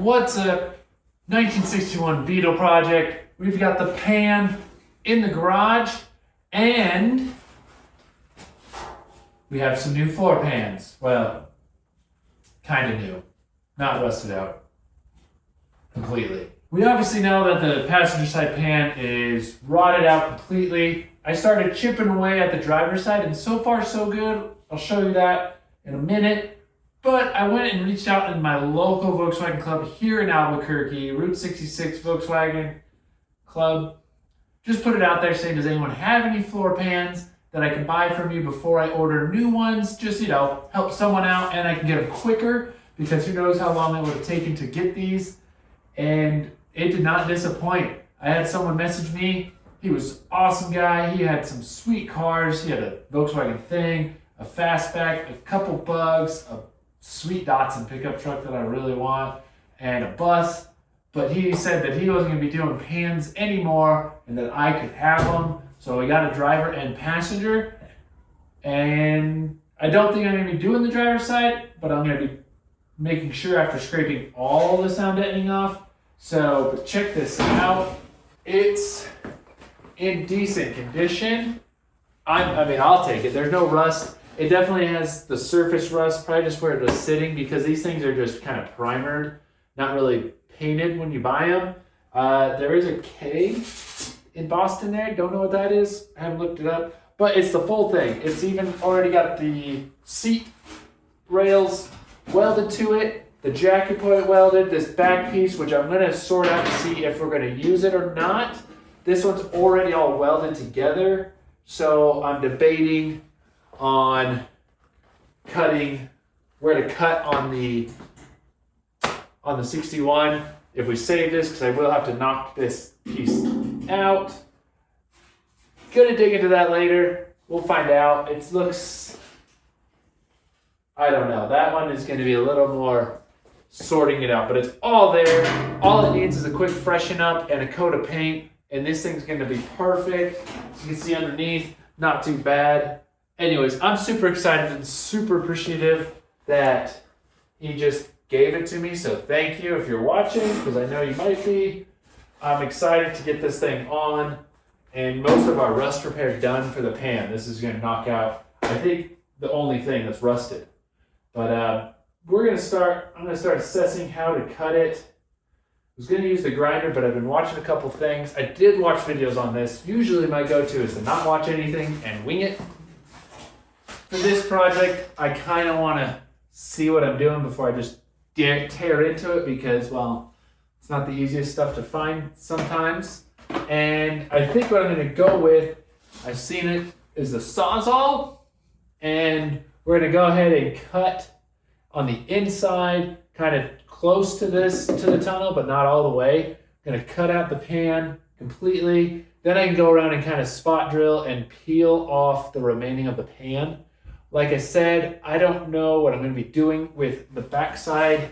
What's a 1961 Beetle project? We've got the pan in the garage and we have some new floor pans. Well, kind of new, not rusted out completely. We obviously know that the passenger side pan is rotted out completely. I started chipping away at the driver's side and so far so good. I'll show you that in a minute. But I went and reached out in my local Volkswagen club here in Albuquerque, Route 66 Volkswagen Club. Just put it out there saying, does anyone have any floor pans that I can buy from you before I order new ones? Just, help someone out and I can get them quicker because who knows how long it would have taken to get these. And it did not disappoint. I had someone message me. He was an awesome guy. He had some sweet cars. He had a Volkswagen thing, a fastback, a couple bugs, a sweet Datsun pickup truck that I really want, and a bus. But he said that he wasn't going to be doing pans anymore and that I could have them. So we got a driver and passenger. And I don't think I'm going to be doing the driver's side, but I'm going to be making sure after scraping all the sound deadening off. So but check this out. It's in decent condition. I'll take it. There's no rust. It definitely has the surface rust, probably just where it was sitting because these things are just kind of primered, not really painted when you buy them. There is a K in Boston there. Don't know what that is. I haven't looked it up. But it's the full thing. It's even already got the seat rails welded to it, the jacket point welded, this back piece, which I'm going to sort out to see if we're going to use it or not. This one's already all welded together, so I'm debating on cutting where to cut on the 61 if we save this, because I will have to knock this piece out. Gonna dig into that later. We'll find out. It looks, I don't know, that one is going to be a little more sorting it out, but it's all there. All it needs is a quick freshen up and a coat of paint, and this thing's going to be perfect. You can see underneath, not too bad. Anyways, I'm super excited and super appreciative that he just gave it to me. So thank you if you're watching, because I know you might be. I'm excited to get this thing on and most of our rust repair done for the pan. This is going to knock out, I think, the only thing that's rusted. But I'm going to start assessing how to cut it. I was going to use the grinder, but I've been watching a couple things. I did watch videos on this. Usually my go-to is to not watch anything and wing it. For this project, I kind of want to see what I'm doing before I just tear into it because, well, it's not the easiest stuff to find sometimes. And I think what I'm going to go with, I've seen it, is the Sawzall. And we're going to go ahead and cut on the inside, kind of close to the tunnel, but not all the way. I'm going to cut out the pan completely. Then I can go around and kind of spot drill and peel off the remaining of the pan. Like I said, I don't know what I'm going to be doing with the backside.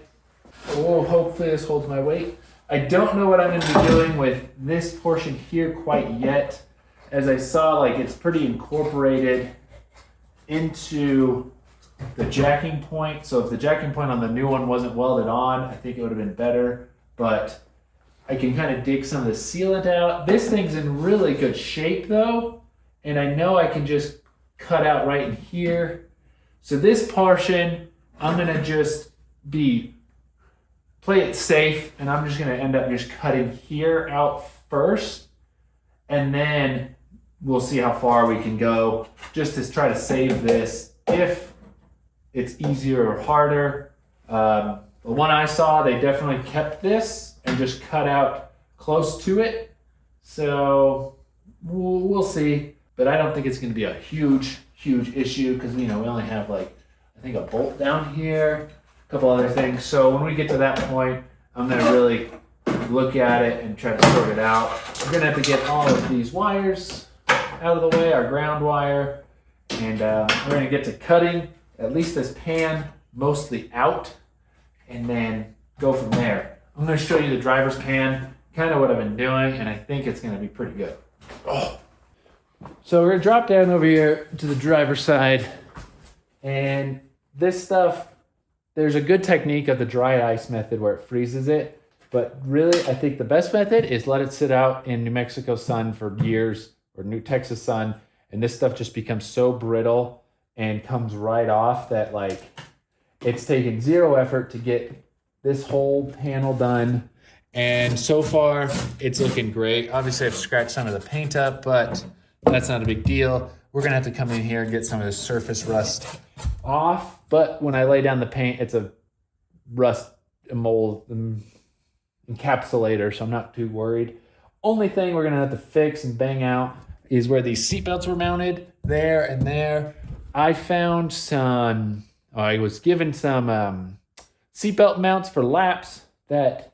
Oh, hopefully this holds my weight. I don't know what I'm going to be doing with this portion here quite yet. As I saw, it's pretty incorporated into the jacking point. So if the jacking point on the new one wasn't welded on, I think it would have been better. But I can kind of dig some of the sealant out. This thing's in really good shape though. And I know I can just cut out right in here. So this portion, I'm going to just play it safe, and I'm just going to end up just cutting here out first, and then we'll see how far we can go just to try to save this if it's easier or harder. The one I saw, they definitely kept this and just cut out close to it. So we'll see. But I don't think it's going to be a huge issue because, we only have I think a bolt down here, a couple other things. So when we get to that point, I'm going to really look at it and try to sort it out. We're going to have to get all of these wires out of the way, our ground wire, and we're going to get to cutting at least this pan mostly out and then go from there. I'm going to show you the driver's pan, kind of what I've been doing, and I think it's going to be pretty good. Oh. So we're going to drop down over here to the driver's side, and this stuff there's a good technique of the dry ice method where it freezes it. But really, I think the best method is let it sit out in New Mexico sun for years, or New Texas sun. And this stuff just becomes so brittle and comes right off that like it's taken zero effort to get this whole panel done. And so far it's looking great. Obviously I've scratched some of the paint up, but that's not a big deal. We're gonna have to come in here and get some of the surface rust off. But when I lay down the paint, it's a rust mold encapsulator, so I'm not too worried. Only thing we're gonna have to fix and bang out is where these seat belts were mounted, there and there. I found some, I was given some seatbelt mounts for laps that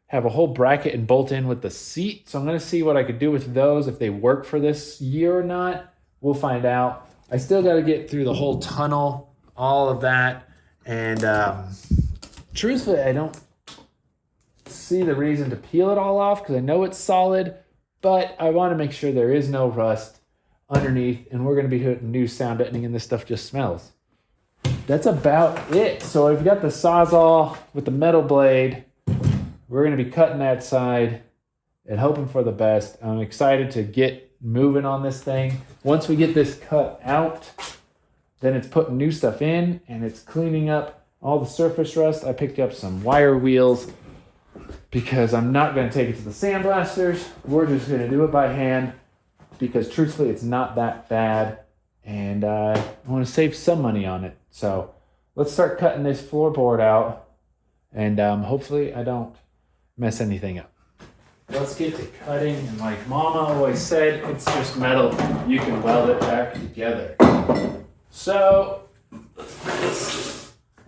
have a whole bracket and bolt in with the seat. So I'm gonna see what I could do with those, if they work for this year or not. We'll find out. I still gotta get through the whole tunnel, all of that. And truthfully, I don't see the reason to peel it all off because I know it's solid, but I want to make sure there is no rust underneath, and we're going to be hitting new sound deadening, and this stuff just smells. That's about it. So I've got the Sawzall with the metal blade. We're going to be cutting that side and hoping for the best. I'm excited to get moving on this thing. Once we get this cut out, then it's putting new stuff in, and it's cleaning up all the surface rust. I picked up some wire wheels because I'm not going to take it to the sandblasters. We're just going to do it by hand because truthfully it's not that bad, and I want to save some money on it. So let's start cutting this floorboard out, and hopefully I don't mess anything up. Let's get to cutting, and like Mama always said, it's just metal. You can weld it back together. So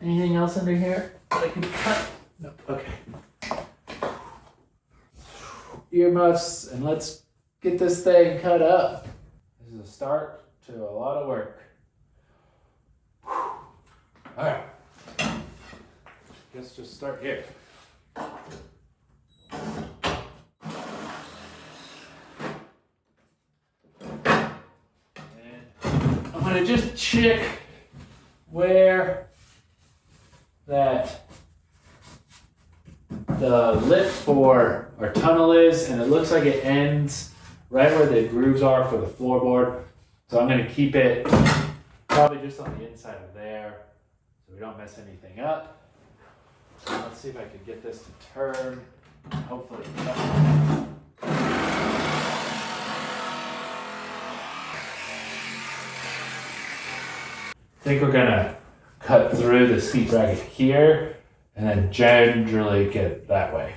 anything else under here that I can cut? No. Okay. Earmuffs, and let's get this thing cut up. This is a start to a lot of work. All right. Let's just start here. And I'm gonna just check where that the lip for our tunnel is, and it looks like it ends right where the grooves are for the floorboard. So I'm going to keep it probably just on the inside of there so we don't mess anything up. Let's see if I can get this to turn. Hopefully cut. I think we're going to cut through the seat bracket here and then gingerly get it that way.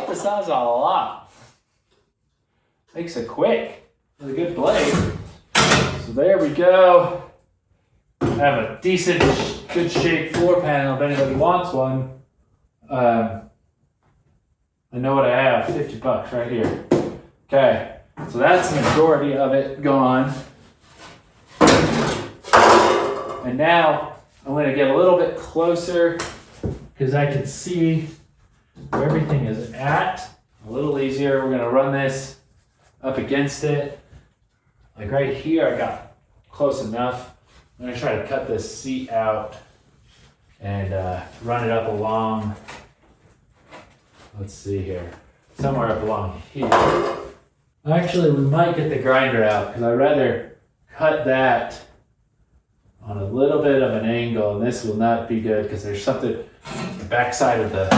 The Sawzall a lot. Makes it quick. It's a good blade. So there we go. I have a decent, good shape floor panel if anybody wants one. I know what I have, $50 right here. Okay, so that's the majority of it gone. And now I'm going to get a little bit closer because I can see where everything is at. A little easier. We're going to run this up against it. Like right here, I got close enough. I'm going to try to cut this seat out and run it up along, let's see here, somewhere up along here. Actually, we might get the grinder out because I'd rather cut that on a little bit of an angle, and this will not be good because there's something on the backside of the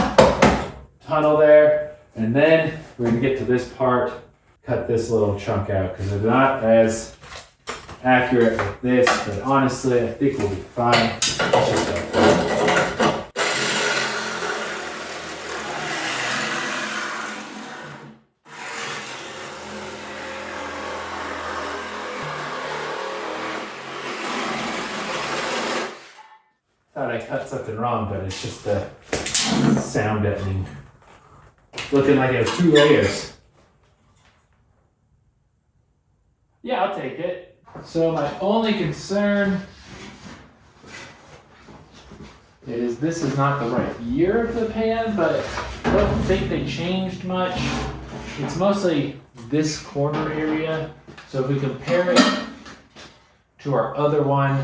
tunnel there. And then we're going to get to this part, cut this little chunk out because it's not as accurate with this, but honestly, I think we'll be fine. Let's just go for it. I cut something wrong, but it's just the sound deadening. Looking like it has 2 layers. Yeah, I'll take it. So my only concern is this is not the right year of the pan, but I don't think they changed much. It's mostly this corner area. So if we compare it to our other one,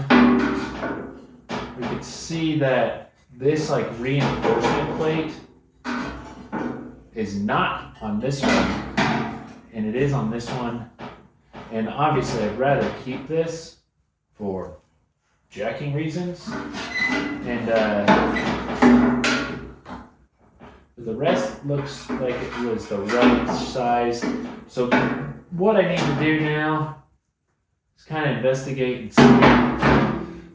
we can see that this like reinforcement plate is not on this one, and it is on this one. And obviously I'd rather keep this for jacking reasons. And the rest looks like it was the right size. So what I need to do now is kind of investigate and see.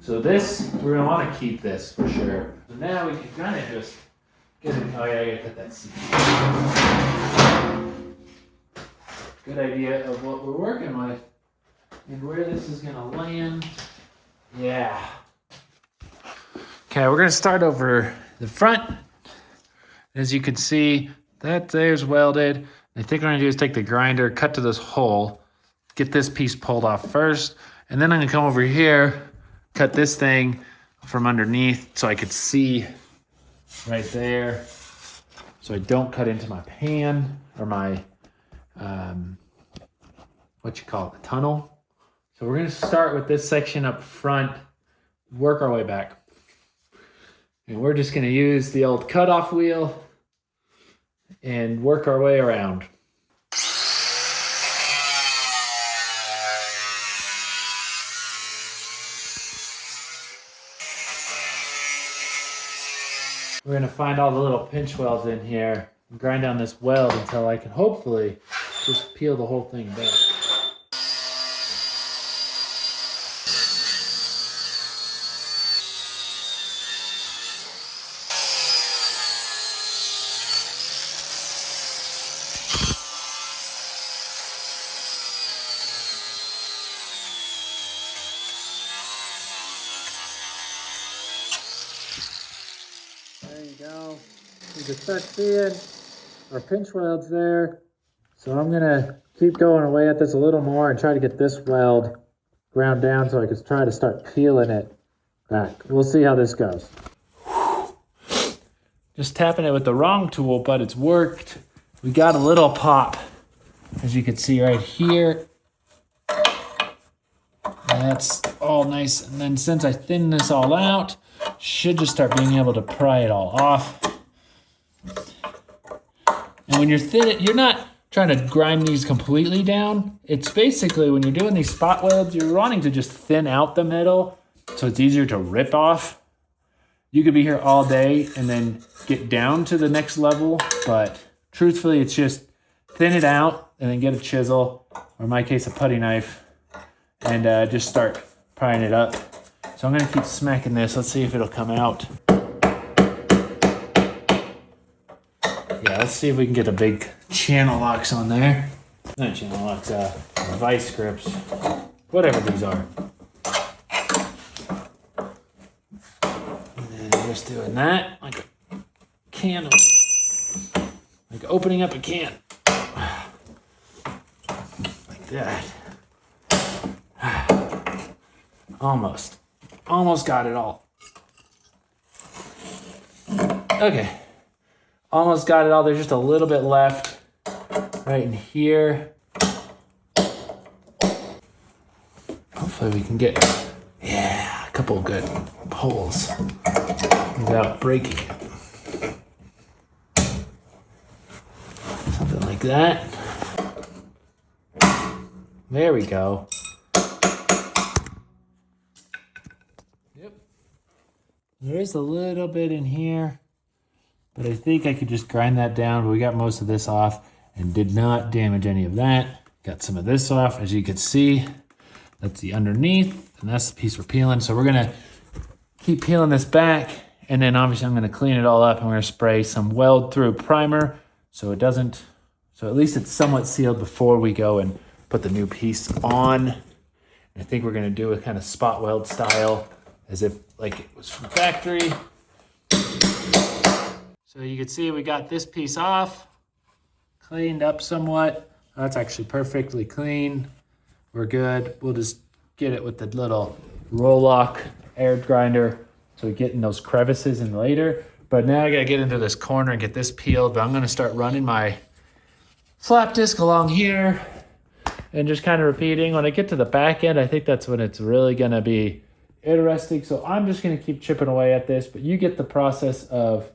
So this, we're gonna want to keep this for sure. So now we can kind of just get it. Oh yeah, I gotta cut that seat. Good idea of what we're working with and where this is gonna land. Yeah. Okay, we're gonna start over the front. As you can see, that there's welded. I think what I'm gonna do is take the grinder, cut to this hole, get this piece pulled off first, and then I'm gonna come over here, cut this thing from underneath so I could see right there, so I don't cut into my pan or my, what you call it, the tunnel. So we're gonna start with this section up front, work our way back. And we're just gonna use the old cutoff wheel and work our way around. We're gonna find all the little pinch welds in here and grind down this weld until I can hopefully just peel the whole thing back. There you go. You can start seeing our pinch welds there. So I'm gonna keep going away at this a little more and try to get this weld ground down so I can try to start peeling it back. We'll see how this goes. Just tapping it with the wrong tool, but it's worked. We got a little pop, as you can see right here. That's all nice. And then since I thinned this all out, should just start being able to pry it all off. And when you're thin, you're not trying to grind these completely down. It's basically when you're doing these spot welds, you're wanting to just thin out the middle so it's easier to rip off. You could be here all day and then get down to the next level, but truthfully, it's just thin it out and then get a chisel, or in my case, a putty knife, and just start prying it up. So I'm gonna keep smacking this. Let's see if it'll come out. Yeah, let's see if we can get the big channel locks on there. Not channel locks, vice grips. Whatever these are. And then just doing that, like a can, like opening up a can. Like that. Almost got it all. Okay. Almost got it all. There's just a little bit left right in here. Hopefully we can get, a couple good pulls without breaking it. Something like that. There we go. Yep. There is a little bit in here, but I think I could just grind that down. But we got most of this off and did not damage any of that. Got some of this off, as you can see. That's the underneath, and that's the piece we're peeling. So we're gonna keep peeling this back, and then obviously I'm gonna clean it all up, and we're gonna spray some weld through primer so it doesn't, so at least it's somewhat sealed before we go and put the new piece on. And I think we're gonna do a kind of spot weld style as if like it was from factory. So you can see we got this piece off, cleaned up somewhat. That's actually perfectly clean. We're good. We'll just get it with the little roll lock air grinder so we get in those crevices in later. But now I gotta get into this corner and get this peeled. But I'm gonna start running my flap disc along here and just kind of repeating. When I get to the back end, I think that's when it's really gonna be interesting. So I'm just gonna keep chipping away at this, but you get the process of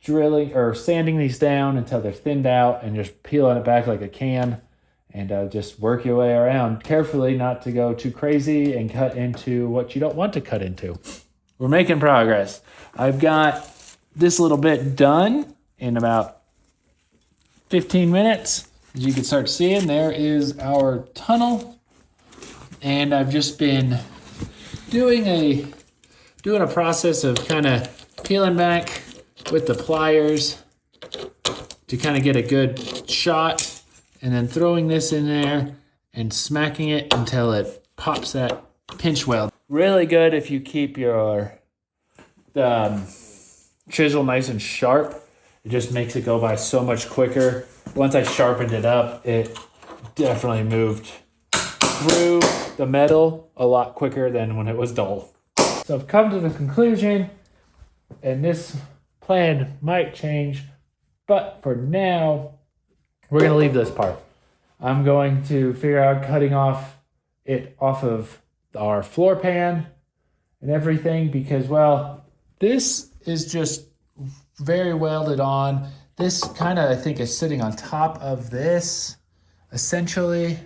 drilling or sanding these down until they're thinned out and just peeling it back like a can, and just work your way around carefully, not to go too crazy and cut into what you don't want to cut into. We're making progress. I've got this little bit done in about 15 minutes. As you can start seeing, there is our tunnel, and I've just been doing a process of kind of peeling back with the pliers to kind of get a good shot, and then throwing this in there and smacking it until it pops that pinch weld. Really good if you keep your chisel nice and sharp. It just makes it go by so much quicker. Once I sharpened it up, it definitely moved through the metal a lot quicker than when it was dull. So I've come to the conclusion, and this plan might change, but for now, we're gonna leave this part. I'm going to figure out cutting off of our floor pan and everything, because, well, this is just very welded on. This kind of, I think, is sitting on top of this, essentially,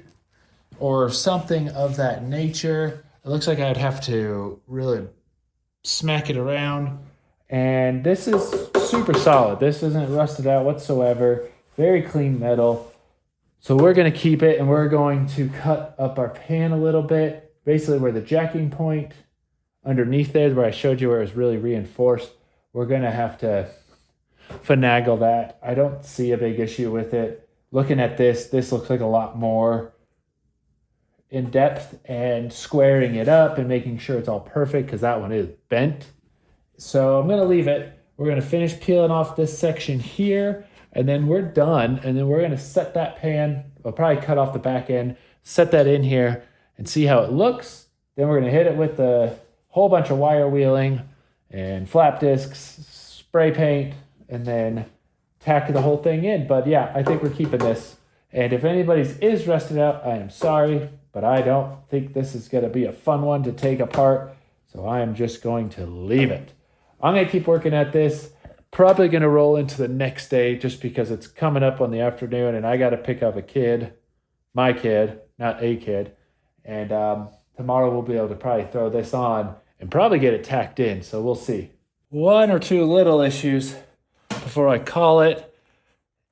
or something of that nature. It looks like I'd have to really smack it around. And this is super solid. This isn't rusted out whatsoever. Very clean metal. So we're going to keep it, and we're going to cut up our pan a little bit. Basically where the jacking point underneath there, where I showed you where it was really reinforced, we're going to have to finagle that. I don't see a big issue with it. Looking at this looks like a lot more in depth, and squaring it up and making sure it's all perfect, because that one is bent. So I'm going to leave it. We're going to finish peeling off this section here, and then we're done. And then we're going to set that pan. I'll probably cut off the back end, set that in here, and see how it looks. Then we're going to hit it with a whole bunch of wire wheeling and flap discs, spray paint, and then tack the whole thing in. But yeah, I think we're keeping this. And if anybody's is rusted out, I am sorry, but I don't think this is going to be a fun one to take apart. So I am just going to leave it. I'm going to keep working at this. Probably going to roll into the next day, just because it's coming up on the afternoon and I got to pick up a kid, my kid, not a kid. And tomorrow we'll be able to probably throw this on and probably get it tacked in. So we'll see. One or two little issues before I call it.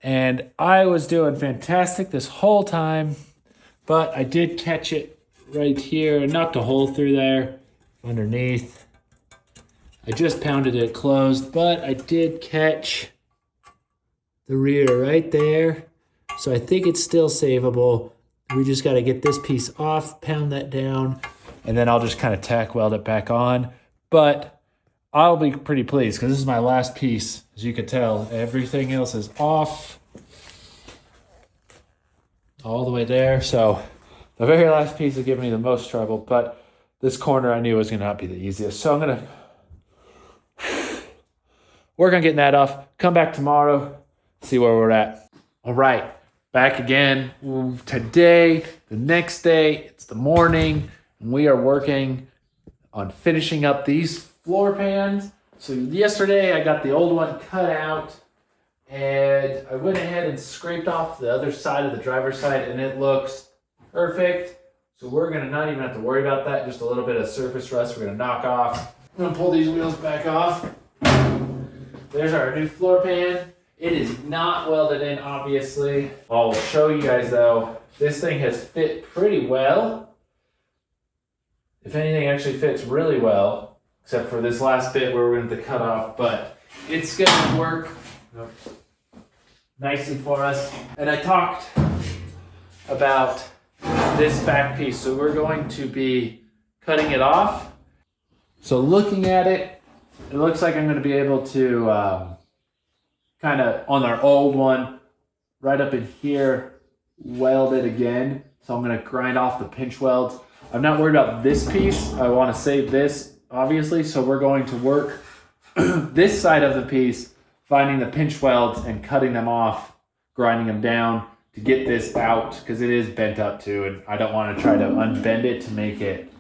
And I was doing fantastic this whole time, but I did catch it right here and knocked a hole through there underneath. I just pounded it closed, but I did catch the rear right there. So I think it's still savable. We just got to get this piece off, pound that down, and then I'll just kind of tack weld it back on. But I'll be pretty pleased, because this is my last piece. As you can tell, everything else is off all the way there. So the very last piece will give me the most trouble, but this corner I knew was going to not be the easiest. So I'm going to work on getting that off, come back tomorrow, see where we're at. All right, back again today, the next day. It's the morning, and we are working on finishing up these floor pans. So yesterday I got the old one cut out, and I went ahead and scraped off the other side of the driver's side, and it looks perfect. So we're gonna not even have to worry about that. Just a little bit of surface rust we're gonna knock off. I'm gonna pull these wheels back off. There's our new floor pan. It is not welded in, obviously. I'll show you guys though. This thing has fit pretty well. If anything, it actually fits really well, except for this last bit where we're going to have to cut off, but it's going to work nicely for us. And I talked about this back piece, so we're going to be cutting it off So looking at it, it looks like I'm going to be able to kind of, on our old one, right up in here, weld it again. So I'm going to grind off the pinch welds. I'm not worried about this piece. I want to save this, obviously. So we're going to work this side of the piece, finding the pinch welds and cutting them off, grinding them down to get this out, because it is bent up too, and I don't want to try to unbend it to make it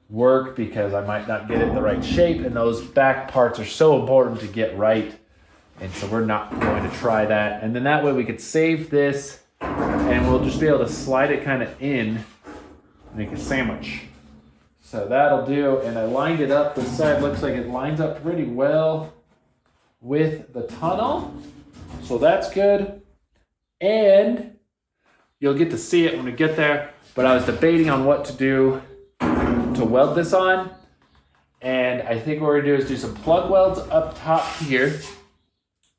work, because I might not get it the right shape, and those back parts are so important to get right, and so we're not going to try that. And then that way we could save this, and we'll just be able to slide it kind of in, make a sandwich. So that'll do, and I lined it up. This side looks like it lines up pretty well with the tunnel, so that's good. And you'll get to see it when we get there, but I was debating on what to do to weld this on, and I think what we're gonna do is do some plug welds up top here.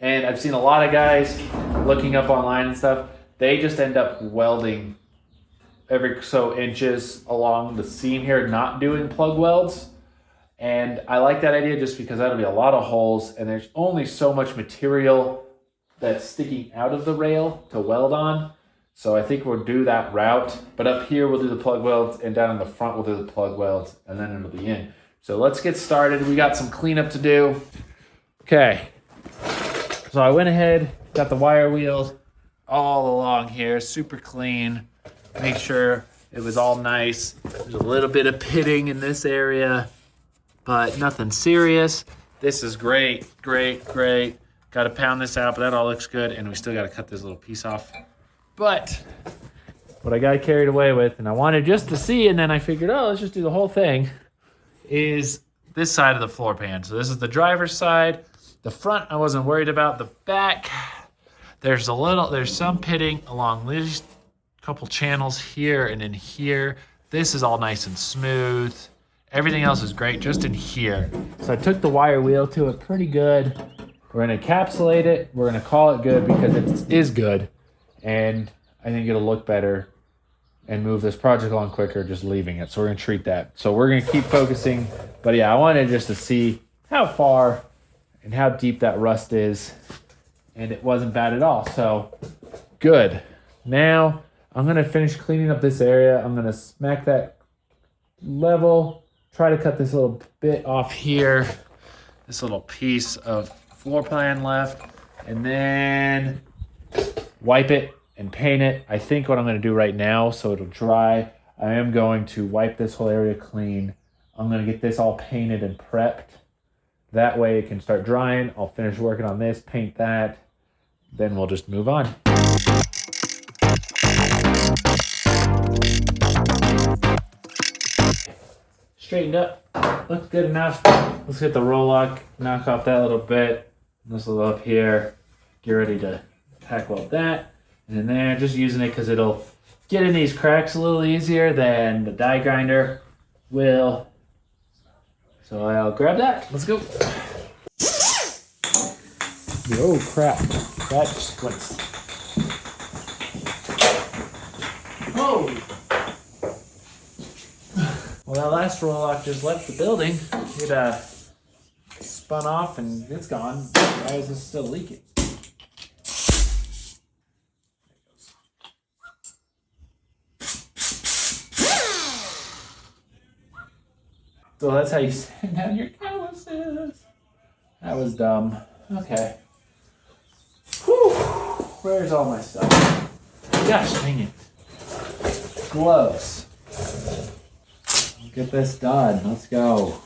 And I've seen a lot of guys looking up online and stuff, they just end up welding every so inches along the seam here, not doing plug welds. And I like that idea just because that'll be a lot of holes, and there's only so much material that's sticking out of the rail to weld on. So I think we'll do that route. But up here we'll do the plug welds, and down in the front we'll do the plug welds, and then it'll be in. So let's get started. We got some cleanup to do. Okay. So I went ahead, got the wire wheels all along here, super clean. Make sure it was all nice. There's a little bit of pitting in this area, but nothing serious. This is great, great, great. Got to pound this out, but that all looks good, and we still got to cut this little piece off. But what I got carried away with, and I wanted just to see, and then I figured, oh, let's just do the whole thing, is this side of the floor pan. So this is the driver's side. The front I wasn't worried about. The back, there's some pitting along these couple channels here and in here. This is all nice and smooth. Everything else is great just in here. So I took the wire wheel to it pretty good. We're gonna encapsulate it. We're gonna call it good because it is good. And I think it'll look better and move this project along quicker just leaving it. So we're gonna treat that. So we're gonna keep focusing. But yeah, I wanted just to see how far and how deep that rust is. And it wasn't bad at all. So good. Now I'm gonna finish cleaning up this area. I'm gonna smack that level, try to cut this little bit off here, this little piece of floor plan left, and then wipe it and paint it. I think what I'm gonna do right now, so it'll dry, I am going to wipe this whole area clean. I'm gonna get this all painted and prepped. That way it can start drying. I'll finish working on this, paint that, then we'll just move on. Straightened up, looks good enough. Let's get the roll lock, knock off that little bit, this little up here, get ready to tack weld that. And then there, just using it because it'll get in these cracks a little easier than the die grinder will. So I'll grab that, let's go. Oh crap, that splits. Oh! Well, that last roll lock just left the building. It spun off and it's gone. Why is this still leaking? So that's how you sand down your calluses. That was dumb. Okay. Whew. Where's all my stuff? Gosh dang it. Gloves. Get this done. Let's go.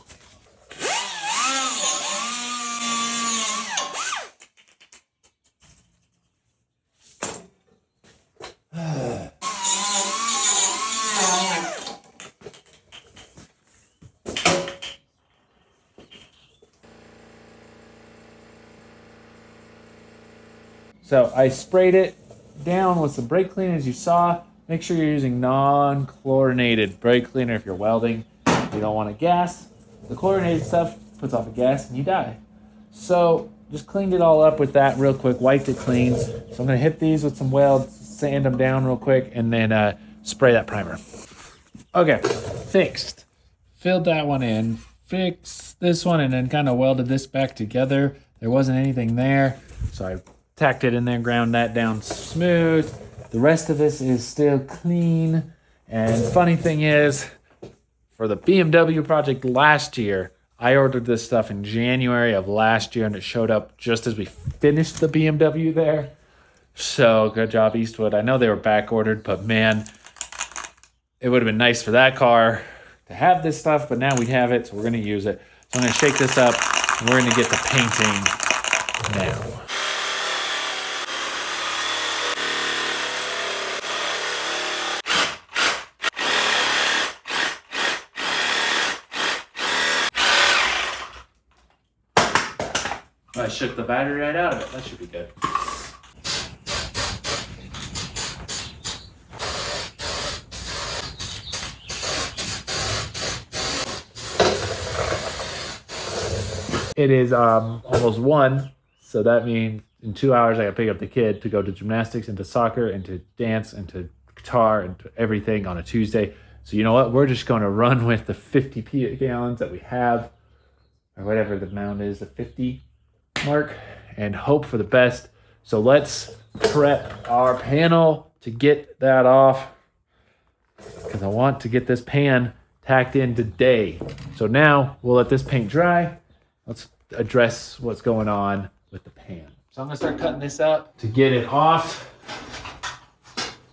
So I sprayed it down with some brake cleaner, as you saw. Make sure you're using non-chlorinated brake cleaner if you're welding. You don't want a gas. The chlorinated stuff puts off a gas and you die. So just cleaned it all up with that real quick, wiped it clean. So I'm gonna hit these with some welds, sand them down real quick, and then spray that primer. Okay, fixed. Filled that one in, fix this one and then kind of welded this back together. There wasn't anything there, so I tacked it in there, ground that down smooth. The rest of this is still clean. And funny thing is, for the BMW project last year, I ordered this stuff in January of last year, and it showed up just as we finished the BMW there. So good job, Eastwood. I know they were back ordered, but man, it would have been nice for that car to have this stuff, but now we have it, so we're going to use it. So I'm going to shake this up, and we're going to get to painting now. I shook the battery right out of it. That should be good. It is almost 1, so that means in 2 hours I gotta pick up the kid to go to gymnastics and to soccer and to dance and to guitar and to everything on a Tuesday. So you know what? We're just going to run with the 50 gallons that we have, or whatever the amount is, the 50 mark, and hope for the best. So let's prep our panel to get that off, because I want to get this pan tacked in today. So now we'll let this paint dry. Let's address what's going on with the pan. So I'm gonna start cutting this up to get it off.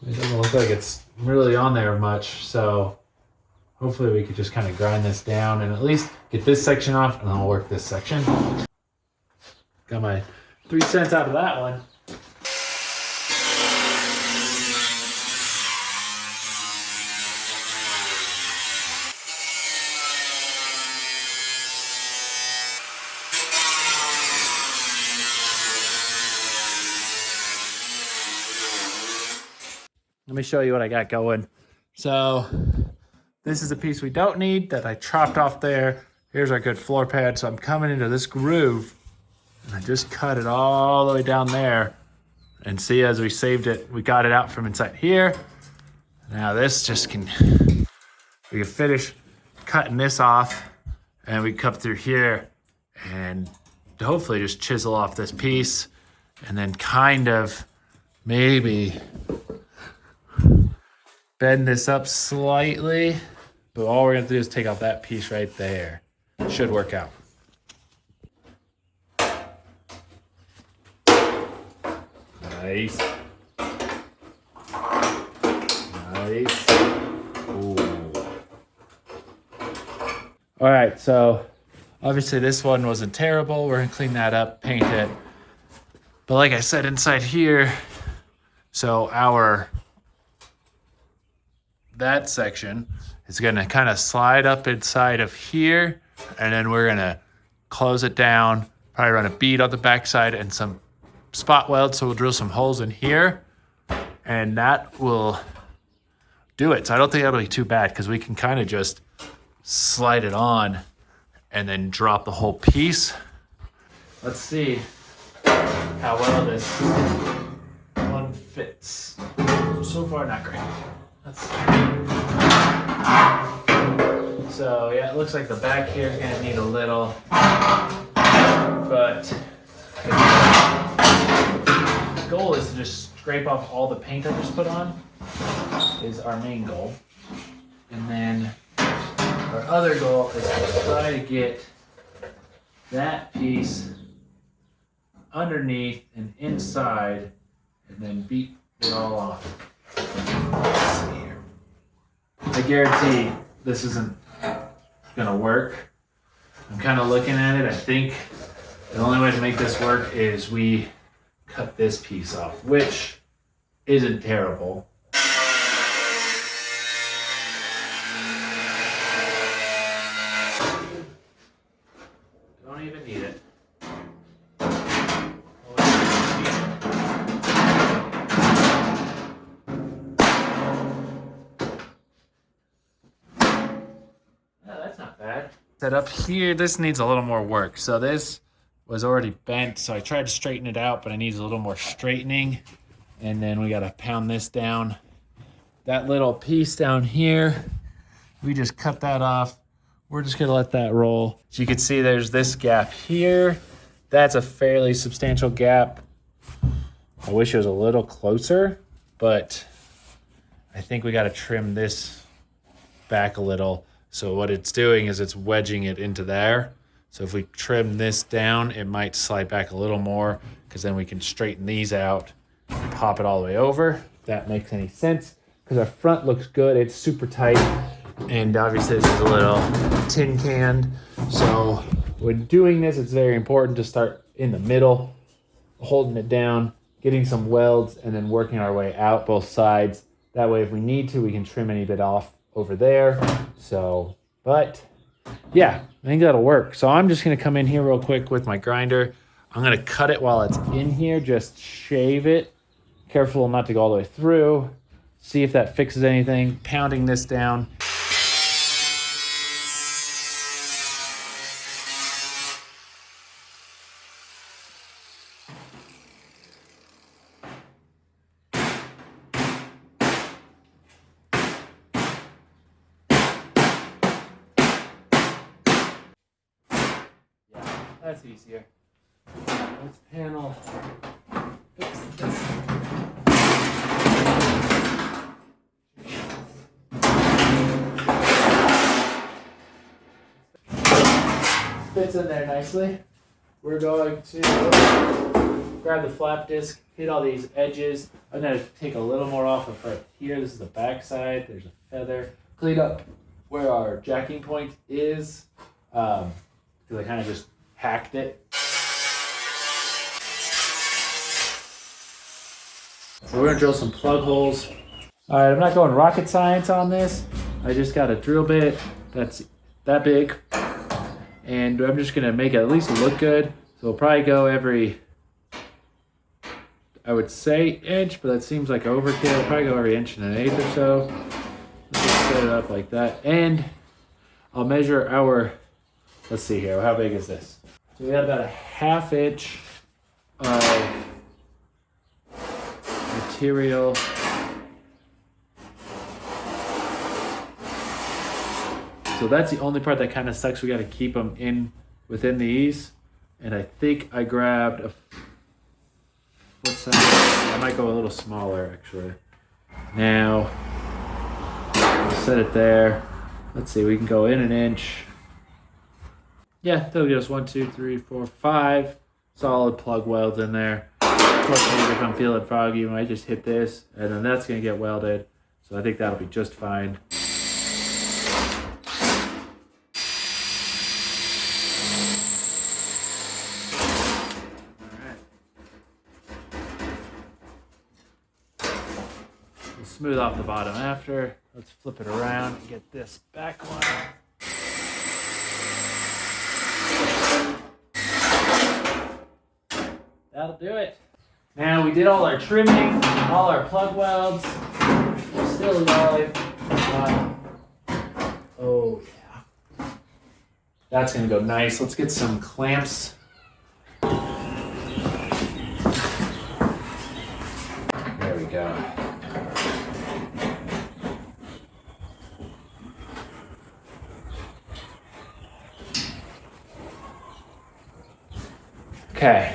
It doesn't look like it's really on there much, so hopefully we could just kind of grind this down and at least get this section off, and I'll work this section. Got my 3 cents out of that one. Let me show you what I got going. So this is a piece we don't need that I chopped off there. Here's our good floor pad. So I'm coming into this groove, and I just cut it all the way down there. And see, as we saved it, we got it out from inside here. Now this just we can finish cutting this off, and we cut through here and hopefully just chisel off this piece, and then kind of maybe bend this up slightly, but all we're gonna do is take off that piece right there. Should work out. Nice. Nice. Ooh. All right, so obviously this one wasn't terrible. We're gonna clean that up, paint it. But like I said, inside here, so that section is gonna kind of slide up inside of here, and then we're gonna close it down, probably run a bead on the backside and some spot weld, so we'll drill some holes in here, and that will do it. So I don't think that'll be too bad, because we can kind of just slide it on and then drop the whole piece. Let's see how well this one fits. So far, not great. Let's see. So yeah, it looks like the back here is gonna need a little, but the goal is to just scrape off all the paint I just put on, is our main goal. And then our other goal is to try to get that piece underneath and inside, and then beat it all off. Let's see here. I guarantee this isn't gonna work. I'm kind of looking at it. I think the only way to make this work is we cut this piece off, which isn't terrible. Don't even need it. Set up here, this needs a little more work. So this was already bent, so I tried to straighten it out, but it needs a little more straightening. And then we gotta pound this down. That little piece down here, we just cut that off we're just gonna let that roll. As you can see, there's this gap here. That's a fairly substantial gap. I wish it was a little closer, but I think we gotta trim this back a little. So what it's doing is it's wedging it into there. So if we trim this down, it might slide back a little more, because then we can straighten these out and pop it all the way over, if that makes any sense. Because our front looks good, it's super tight. And obviously this is a little tin canned. So when doing this, it's very important to start in the middle, holding it down, getting some welds, and then working our way out both sides. That way, if we need to, we can trim any bit off over there. So, but yeah, I think that'll work. So I'm just gonna come in here real quick with my grinder. I'm gonna cut it while it's in here, just shave it. Careful not to go all the way through. See if that fixes anything. Pounding this down. That's easier. Let's panel fix this. Fits in there nicely. We're going to grab the flap disc, hit all these edges. I'm going to take a little more off of right here. This is the back side. There's a feather. Clean up where our jacking point is, because I kind of just hacked it. So we're gonna drill some plug holes. All right, I'm not going rocket science on this. I just got a drill bit that's that big, and I'm just gonna make it at least look good. So we'll probably go every, I would say inch, but that seems like overkill. We'll probably go every 1.1 or so. Let's just set it up like that. And I'll measure our, let's see here, how big is this? So we have about a 1/2 inch of material. So that's the only part that kind of sucks. We got to keep them in within these. And I think I grabbed a, what's that? I might go a little smaller actually. Now, I'll set it there. Let's see, we can go in 1 inch. Yeah, that'll get us 1, 2, 3, 4, 5 solid plug welds in there. Of course, maybe if I'm feeling foggy, I might just hit this, and then that's gonna get welded. So I think that'll be just fine. All right. We'll smooth off the bottom after. Let's flip it around and get this back one. That'll do it. Now we did all our trimming, all our plug welds. We're still alive. Oh yeah. That's gonna go nice. Let's get some clamps. There we go. Okay.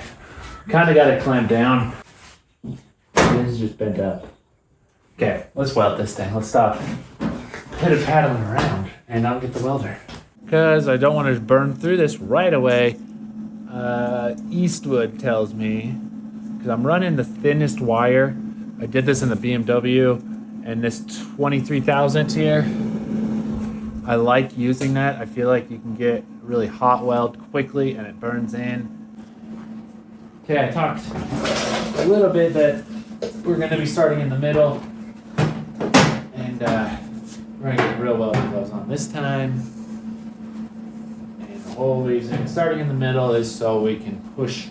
Kind of got it clamped down. This is just bent up. Okay, let's weld this thing. Let's stop pitter-paddling around and I'll get the welder. Because I don't want to burn through this right away. Eastwood tells me, because I'm running the thinnest wire. I did this in the BMW, and this 23,000 here, I like using that. I feel like you can get really hot weld quickly and it burns in. Okay, I talked a little bit that we're going to be starting in the middle, and we're going to get real welding gloves on this time. And the whole reason starting in the middle is so we can push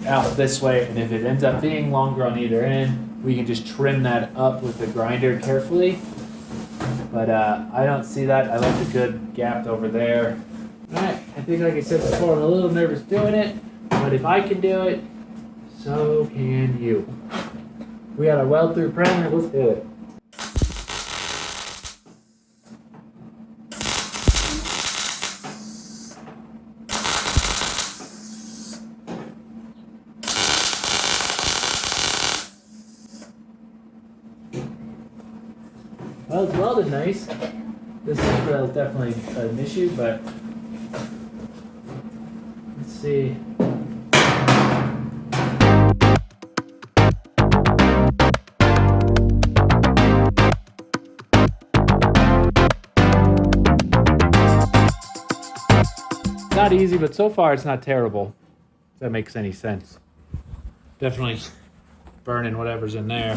out this way, and if it ends up being longer on either end, we can just trim that up with the grinder carefully. But I don't see that. I like the good gap over there. All right, I think like I said before, I'm a little nervous doing it. But if I can do it, so can you. We got a weld through primer, let's do it. it's welded nice. This rail is definitely an issue, but let's see. Not easy, but so far it's not terrible. If that makes any sense. Definitely burning whatever's in there.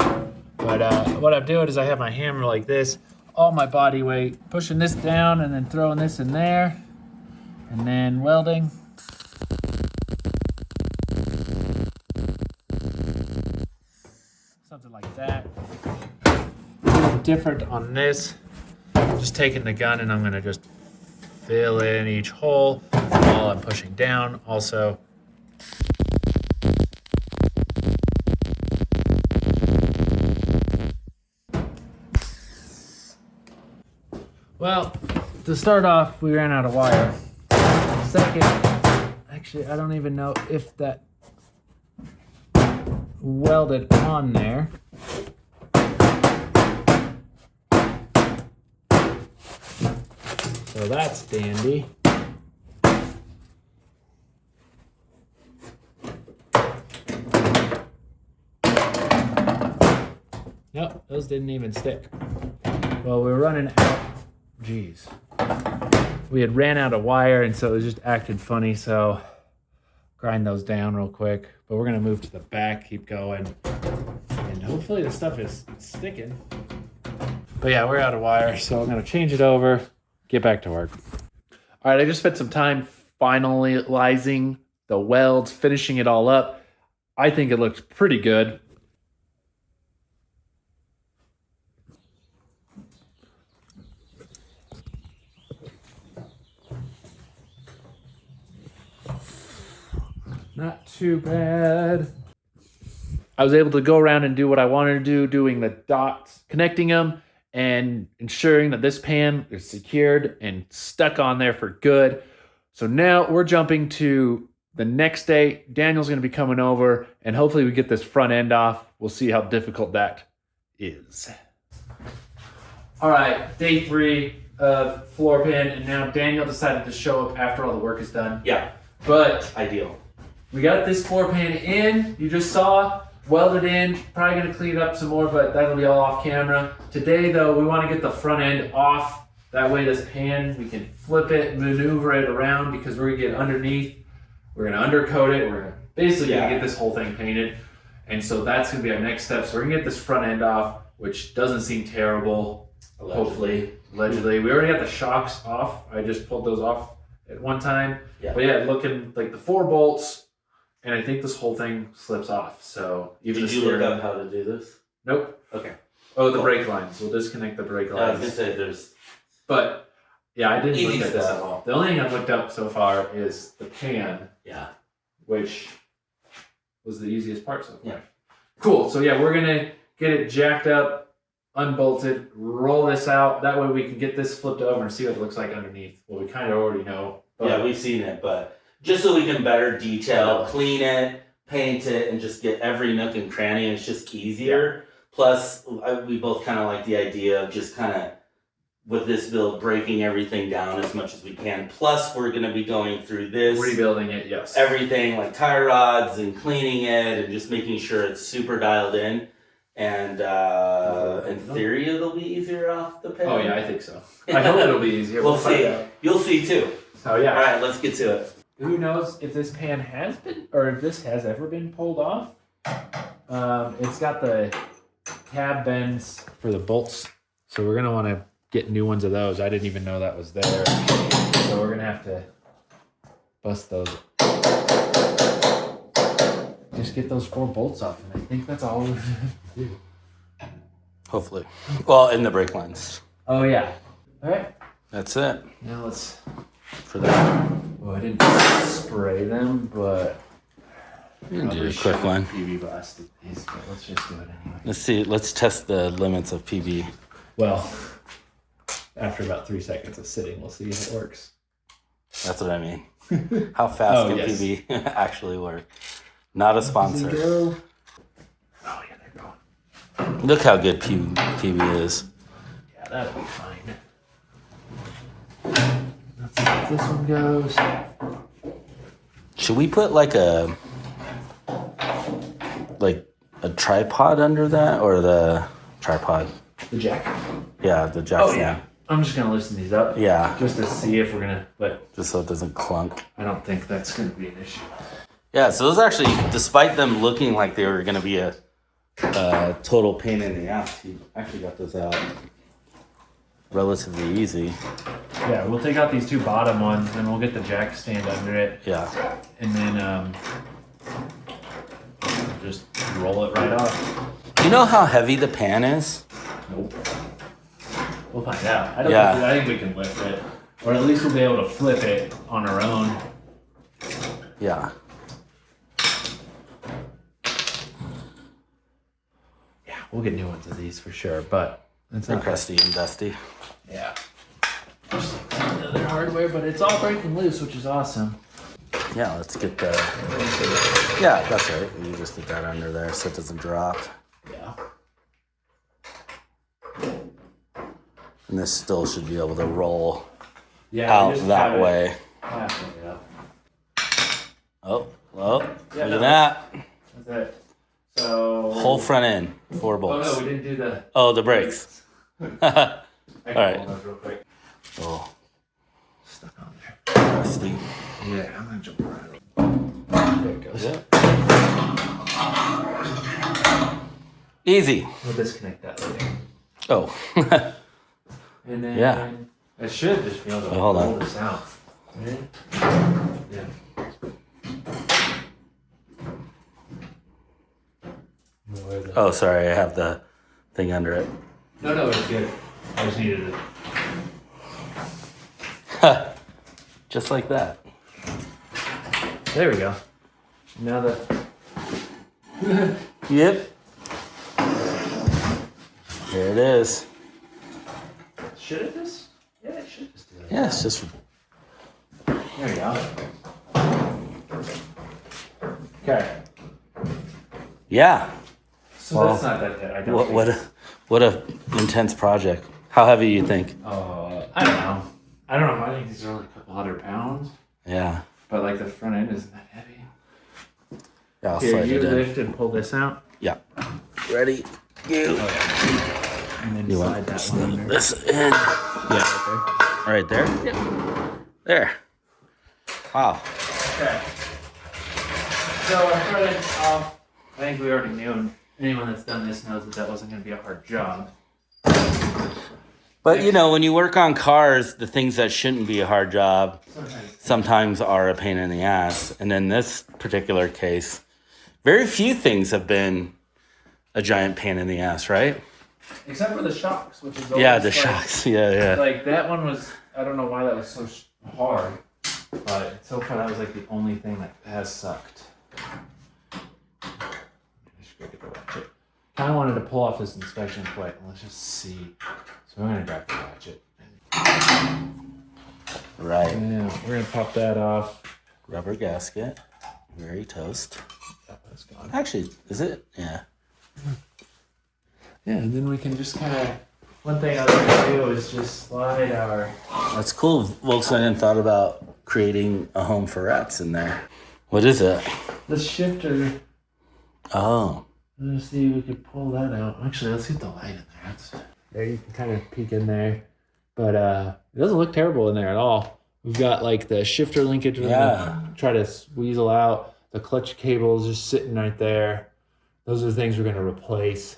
But what I'm doing is I have my hammer like this, all my body weight, pushing this down and then throwing this in there, and then welding. Something like that. Different on this. Just taking the gun and I'm gonna just fill in each hole while I'm pushing down. Also, well, to start off, we ran out of wire. Second, actually, I don't even know if that welded on there. So that's dandy. Nope, those didn't even stick. Well, we were running out. Jeez. We had ran out of wire, and so it was just acted funny, so grind those down real quick. But we're gonna move to the back, keep going, and hopefully the stuff is sticking. But yeah, we're out of wire, so I'm gonna change it over, get back to work. All right, I just spent some time finalizing the welds, finishing it all up. I think it looks pretty good. Not too bad. I was able to go around and do what I wanted to do, doing the dots, connecting them, and ensuring that this pan is secured and stuck on there for good. So now we're jumping to the next day. Daniel's going to be coming over, and hopefully we get this front end off. We'll see how difficult that is. All right, day 3 of floor pan, and now Daniel decided to show up after all the work is done. Yeah, But ideal. we got this floor pan in, you just saw, welded in, probably gonna clean it up some more, but that'll be all off camera. Today though, we wanna get the front end off. That way this pan, we can flip it, maneuver it around because we're gonna get underneath. We're gonna undercoat it. We're gonna basically gonna get this whole thing painted. And so that's gonna be our next step. So we're gonna get this front end off, which doesn't seem terrible, hopefully, allegedly. We already got the shocks off. I just pulled those off at one time. Yeah. But yeah, looking like the 4 bolts, and I think this whole thing slips off. So even Did you look up how to do this? Nope. Okay. Oh, the brake lines. We'll disconnect the brake I was lines. gonna say there's. But yeah, I didn't Easy look at this stuff. at all. The only thing I've looked up so far is the pan, Yeah. which was the easiest part so far. Yeah. Cool. So yeah, we're gonna get it jacked up, unbolted, roll this out. That way we can get this flipped over and see what it looks like underneath. Well, we kind of already know. But Yeah, we've seen it, but just so we can better detail, clean it, paint it, and just get every nook and cranny, it's just easier. Plus, we both kind of like the idea of just kind of, with this build, breaking everything down as much as we can. Plus, we're going to be going through this. Rebuilding it, yes. Everything, like tie rods and cleaning it and just making sure it's super dialed in. And in theory, it'll be easier off the pan. Oh yeah, I think so. I hope it'll be easier. We'll see. Find out. You'll see too. Oh yeah. All right, let's get to it. Who knows if this pan has been, or if this has ever been pulled off. It's got the cab bends for the bolts, so we're gonna want to get new ones of those. I didn't even know that was there, so we're gonna have to bust those. Just get those 4 bolts off, and I think that's all we're gonna have to do. Hopefully. Well, in the brake lines. Oh yeah. All right. That's it Now let's. for that. Well, I didn't spray them, but You can do a quick one. PB blasted these, but let's just do it anyway. Let's see. Let's test the limits of PB. Well, after about 3 seconds of sitting, we'll see if it works. That's what I mean. How fast can yes. PB actually work? Not a sponsor. Oh yeah, they're going. Look how good PB is. Yeah, that'll be fine. Let's see if this one goes. Should we put like a tripod under that, or the tripod? The jack? Yeah, the jack. Oh yeah. I'm just gonna loosen these up. Yeah. Just to see if we're gonna, but just so it doesn't clunk. I don't think that's gonna be an issue. Yeah, so those actually, despite them looking like they were gonna be a total pain in the ass, you actually got those out relatively easy. Yeah, we'll take out these two bottom ones, and we'll get the jack stand under it. Yeah. And then just roll it right off. You know how heavy the pan is? Nope. We'll find out. I think we can lift it. Or at least we'll be able to flip it on our own. Yeah. Yeah, we'll get new ones of these for sure, but it's They're not crusty and dusty. Yeah. Just like some of the other hardware, but it's all breaking loose, which is awesome. Yeah, let's get the... Yeah, that's right. You just get that under there so it doesn't drop. Yeah. And this still should be able to roll Yeah, out that way. Yeah. Oh, well, Yeah, look at that. That's it. So... Whole front end, 4 Oh bolts. no, we didn't do the... Oh, the brakes. I can All right. pull those real quick. Oh, Stuck on there. rusty. Yeah, I'm gonna jump around. There it goes. Yeah. Easy. We'll disconnect that later. Oh. And then Yeah. I should just be able to Hold on. roll this out. Right? Yeah. Oh, sorry, I have the thing under it. No, it's good. I just needed it. Just like that. There we go. Now that. Yep. There it is. Should it just? Yeah, it should just do that. Yeah, it's just... There we go. Okay. Yeah. So Well, that's not that bad. I don't think. What a intense project. How heavy you think? I don't know. I think these are only a couple 100 pounds. Yeah. But like the front end isn't that heavy. Yeah, I'll Here, slide you it in. lift and pull this out. Yeah. Ready? You. Oh yeah. And then You slide want that one under. this in? Yeah, Right there? Yep. There. Wow. Okay. So our front end off. I think we already knew. Anyone that's done this knows that wasn't going to be a hard job. But you know, when you work on cars, the things that shouldn't be a hard job sometimes are a pain in the ass. And in this particular case, very few things have been a giant pain in the ass, right? Except for the shocks, which is always Yeah, the like, shocks. Yeah. Like that one was, I don't know why that was so hard, but so far that was like the only thing that has sucked. I should go get the ratchet. Kind of wanted to pull off this inspection plate. Let's just see. So we're gonna grab the ratchet. Right. Yeah, we're gonna pop that off. Rubber gasket. Very toast. Oh, that's gone. Actually, is it? Yeah. Yeah, and then we can just kind of. One thing I like to do is just slide our. That's cool. Volkswagen thought about creating a home for rats in there. What is it? The shifter. Oh. Let's see if we could pull that out. Actually, let's get the light in there. There you can kind of peek in there. But it doesn't look terrible in there at all. We've got like the shifter linkage. We're gonna try to weasel out. The clutch cable is just sitting right there. Those are the things we're going to replace.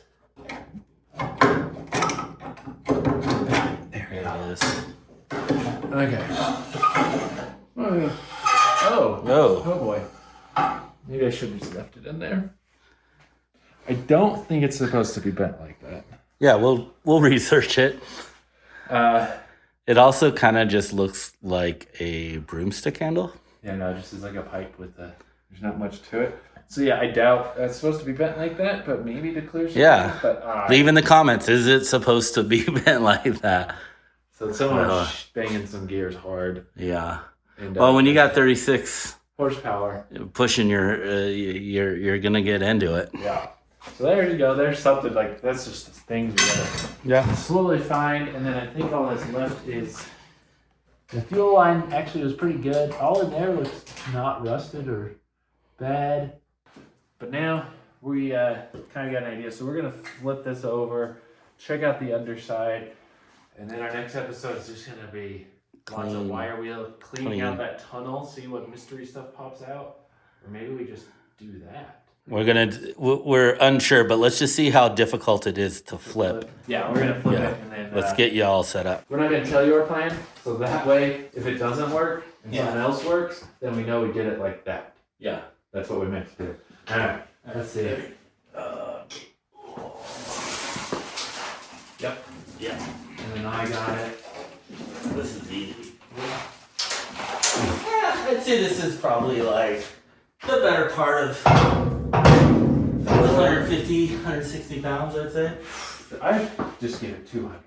There it is. Okay. Oh. Oh. Oh boy. Maybe I should have just left it in there. I don't think it's supposed to be bent like that. Yeah, we'll research it. It also kind of just looks like a broomstick handle. Yeah, no, it just is like a pipe with the. There's not much to it. So yeah, I doubt that's supposed to be bent like that, but maybe to clear some things, but Leave in the comments, is it supposed to be bent like that? So someone's banging some gears hard. Yeah. And, Well, when you got 36 horsepower. pushing you're gonna get into it. Yeah. So there you go. There's something like that's just things we gotta slowly find. And then I think all that's left is the fuel line. Actually, was pretty good. All in there looks not rusted or bad. But now we kind of got an idea. So we're gonna flip this over, check out the underside, and then our next episode is just gonna be lots of wire wheel cleaning out that tunnel. See what mystery stuff pops out, or maybe we just do that. We're unsure, but let's just see how difficult it is to flip. Yeah, we're gonna flip it, and then Let's get you all set up. we're not gonna tell you our plan, so that way, if it doesn't work and something else works, then we know we did it like that. Yeah. That's what we meant to do. All right, let's see. Yep. Yeah. And then I got it. This is easy. Yeah, I'd say this is probably like the better part of 150, 160 pounds, I'd say. I just give it 200.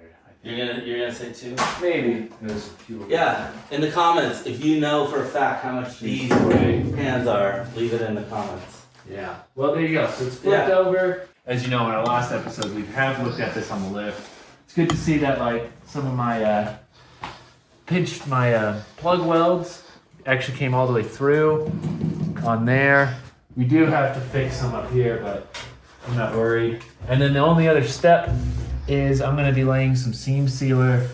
You're gonna say 2? Maybe. There's a few. Yeah. In the comments, if you know for a fact how much these pans are, leave it in the comments. Yeah. Well, there you go. So it's flipped over. As you know, in our last episode, we have looked at this on the lift. It's good to see that like some of my plug welds actually came all the way through on there. We do have to fix some up here, but I'm not worried. And then the only other step is I'm going to be laying some seam sealer.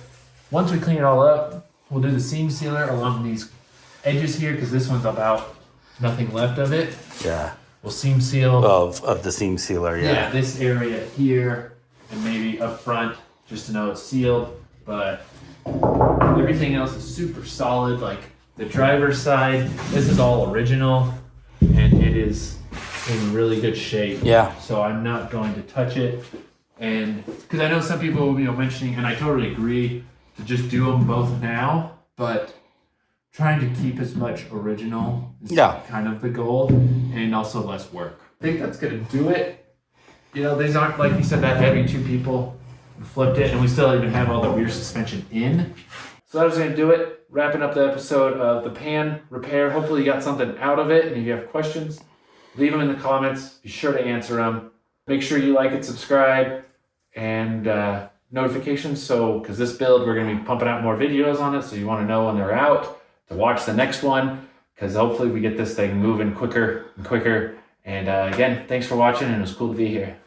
Once we clean it all up, we'll do the seam sealer along these edges here because this one's about nothing left of it. Yeah. We'll seam seal Of the seam sealer, yeah, this area here and maybe up front just to know it's sealed. But everything else is super solid. Like the driver's side, this is all original and it is in really good shape. Yeah. So I'm not going to touch it. And because I know some people will be mentioning, and I totally agree, to just do them both now, but trying to keep as much original is kind of the goal, and also less work. I think that's gonna do it. You know, these aren't, like you said, that heavy. 2 people flipped it, and we still even have all the rear suspension in. So that was gonna do it. Wrapping up the episode of the pan repair. Hopefully you got something out of it, and if you have questions, leave them in the comments. Be sure to answer them. Make sure you like and subscribe, and notifications. So, because this build, we're gonna be pumping out more videos on it, so you wanna know when they're out to watch the next one, because hopefully we get this thing moving quicker and quicker. And again, thanks for watching, and it was cool to be here.